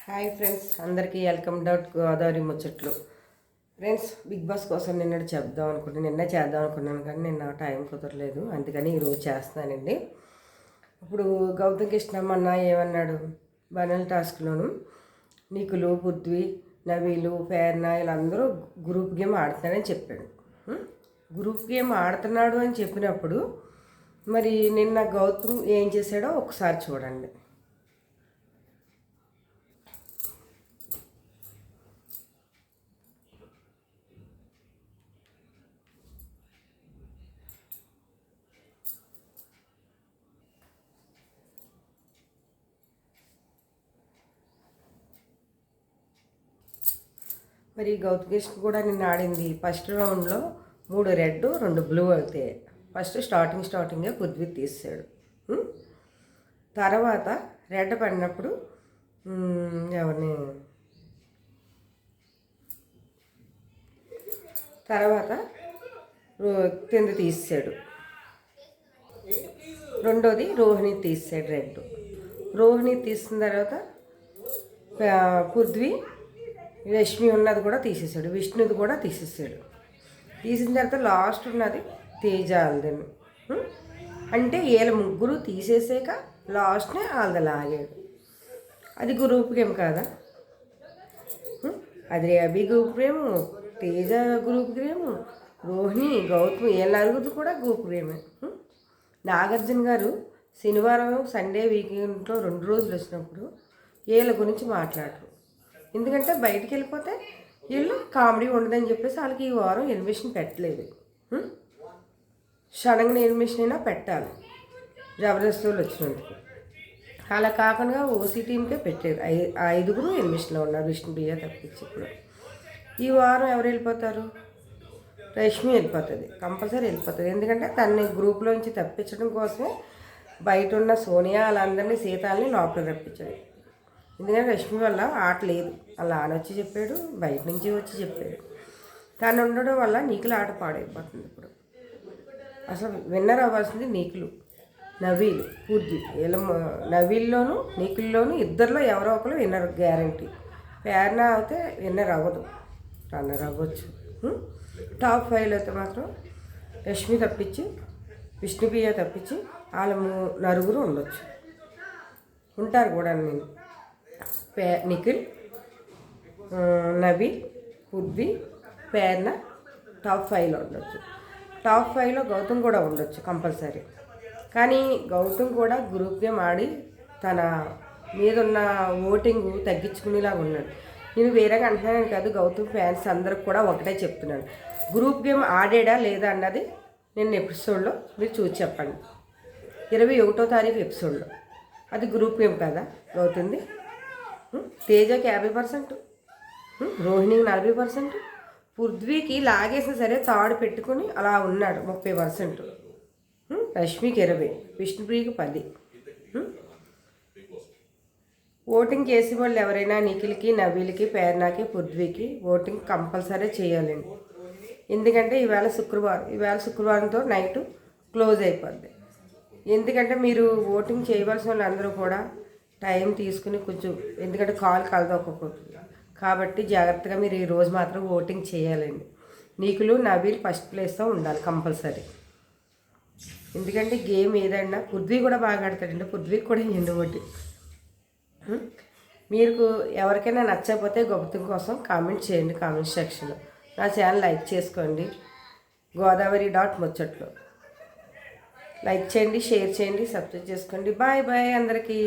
Hi friends, అందరికీ welcome Godavari Muchatlu. Friends, big boss కోసం నిన్నటి చేద్దాం అనుకున్నాను కానీ నిన్న టైం కుదరలేదు, అందుకని ఈరోజు చేస్తున్నానండి. ఇప్పుడు గౌతమ్ కృష్ణ అన్న ఏమన్నాడు, బనల్ టాస్క్లోను నిఖిలు, పృథ్వీ, నవీలు, ప్రేరణ వీళ్ళందరూ గ్రూప్ గేమ్ ఆడుతున్నాడని చెప్పాడు. గ్రూప్ గేమ్ ఆడుతున్నాడు అని చెప్పినప్పుడు మరి నిన్న గౌతమ్ ఏం చేశాడో ఒకసారి చూడండి. మరి గౌతమ్ కృష్ణ కూడా నిన్న ఆడింది. ఫస్ట్ రౌండ్లో 3 రెడ్ 2 బ్లూ అవుతాయి. ఫస్ట్ స్టార్టింగే పృథ్వీ తీసాడు. తర్వాత రెడ్ పడినప్పుడు ఎవరిని తర్వాత కింద తీసాడు. రెండోది రోహిణి తీసాడు రెడ్. రోహిణి తీసిన తర్వాత పృథ్వీ రష్మి ఉన్నది కూడా తీసేసాడు, విష్ణుది కూడా తీసేసాడు. తీసిన తర్వాత లాస్ట్ ఉన్నది తేజ వాళ్ళదని. అంటే వీళ్ళ ముగ్గురు తీసేసాక లాస్ట్నే వాళ్ళది లాగాడు. అది గ్రూప్ గేమ్ కాదా? అది Abhi group game, Teja group game, Rohini, Gautam వీళ్ళ నలుగురు కూడా గ్రూప్ గేమే. నాగార్జున గారు శనివారం సండే వీకెండ్లో 2 రోజులు వచ్చినప్పుడు వీళ్ళ గురించి మాట్లాడరు. ఎందుకంటే బయటికి వెళ్ళిపోతే వీళ్ళు కామెడీ ఉండదని చెప్పేసి వాళ్ళకి ఈ వారం ఎలిమినేషన్ పెట్టలేదు. సడన్గా ఎలిమినేషన్ అయినా పెట్టాలి జబర్దస్త్ వాళ్ళు వచ్చినందుకు. అలా కాకుండా ఓసీ టీంకే పెట్టారు. 5గురు ఎలిమినేషన్లో ఉన్నారు, విష్ణుప్రియ తప్పించి. ఇప్పుడు ఈ వారం ఎవరు వెళ్ళిపోతారు? రష్మి వెళ్ళిపోతుంది, కంపల్సరీ వెళ్ళిపోతుంది. ఎందుకంటే తనని గ్రూప్లోంచి తప్పించడం కోసమే బయట ఉన్న సోనియా వాళ్ళందరినీ, సీతాలని లోపల రప్పించాడు. ఎందుకంటే రష్మి వల్ల ఆట లేదు, అలా వచ్చి చెప్పాడు, బయట నుంచి వచ్చి చెప్పాడు. తను ఉండడం వల్ల నీకులు ఆట పాడైపోతుంది. ఇప్పుడు అసలు విన్నర్ అవ్వాల్సింది నీకులు, నవీల్, పృథ్వీ. వీళ్ళ నవీల్లోనూ నీకుల్లోనూ ఇద్దరిలో ఎవరో ఒకరు విన్నర్ గ్యారంటీ. ప్రేరణ అయితే విన్నర్ అవ్వదు, రన్నర్ అవ్వచ్చు. టాప్ 5 అయితే మాత్రం రష్మి తప్పించి, విష్ణుప్రియ తప్పించి వాళ్ళ నలుగురు ఉండొచ్చు, ఉంటారు కూడా. నేను నిఖిల్, నవీ, పృథ్వీ, ప్రేరణ టాప్ 5లో ఉండొచ్చు. టాప్ 5లో గౌతమ్ కూడా ఉండొచ్చు కంపల్సరీ. కానీ గౌతమ్ కూడా గ్రూప్ గేమ్ ఆడి తన మీద ఉన్న ఓటింగ్ తగ్గించుకునేలాగా ఉన్నాడు. నేను వేరేగా అంటున్నాను కాదు, గౌతమ్ ఫ్యాన్స్ అందరికి కూడా ఒకటే చెప్తున్నాను, గ్రూప్ గేమ్ ఆడాడా లేదా అన్నది నిన్న ఎపిసోడ్లో మీరు చూసి చెప్పండి. 21వ తారీఖు ఎపిసోడ్లో అది గ్రూప్ గేమ్ కదా గౌతమ్ది. తేజకి 50%, రోహిణికి 40%, పృథ్వీకి లాగేసిన సరే తాడు పెట్టుకుని అలా ఉన్నాడు 30%, రష్మికి 20%, విష్ణుప్రియకి 10%. ఓటింగ్ చేసే వాళ్ళు ఎవరైనా నిఖిల్కి, నవీల్కి, ప్రేరణకి, పృథ్వీకి ఓటింగ్ కంపల్సరీ చేయాలండి. ఎందుకంటే ఈవేళ శుక్రవారంతో నైట్ క్లోజ్ అయిపోద్ది. ఎందుకంటే మీరు ఓటింగ్ చేయవలసిన వాళ్ళందరూ కూడా టైం తీసుకుని కొంచెం, ఎందుకంటే కాల్ కలదొక్కపోతుంది కాబట్టి జాగ్రత్తగా మీరు ఈరోజు మాత్రం ఓటింగ్ చేయాలండి. నీకులు, నవీల్ ఫస్ట్ ప్లేస్లో ఉండాలి కంపల్సరీ. ఎందుకంటే గేమ్ ఏదైనా పృథ్వీ కూడా బాగా ఆడతాడండి, పృథ్వీకి కూడా ఎండు ఓటి. మీకు ఎవరికైనా నచ్చకపోతే గౌతమ్ కోసం కామెంట్ చేయండి కామెంట్ సెక్షన్లో. నా ఛానల్ లైక్ చేసుకోండి, godavari.muచ్చట్లు లైక్ చేయండి, షేర్ చేయండి, సబ్స్క్రైబ్ చేసుకోండి. బాయ్ బాయ్ అందరికీ.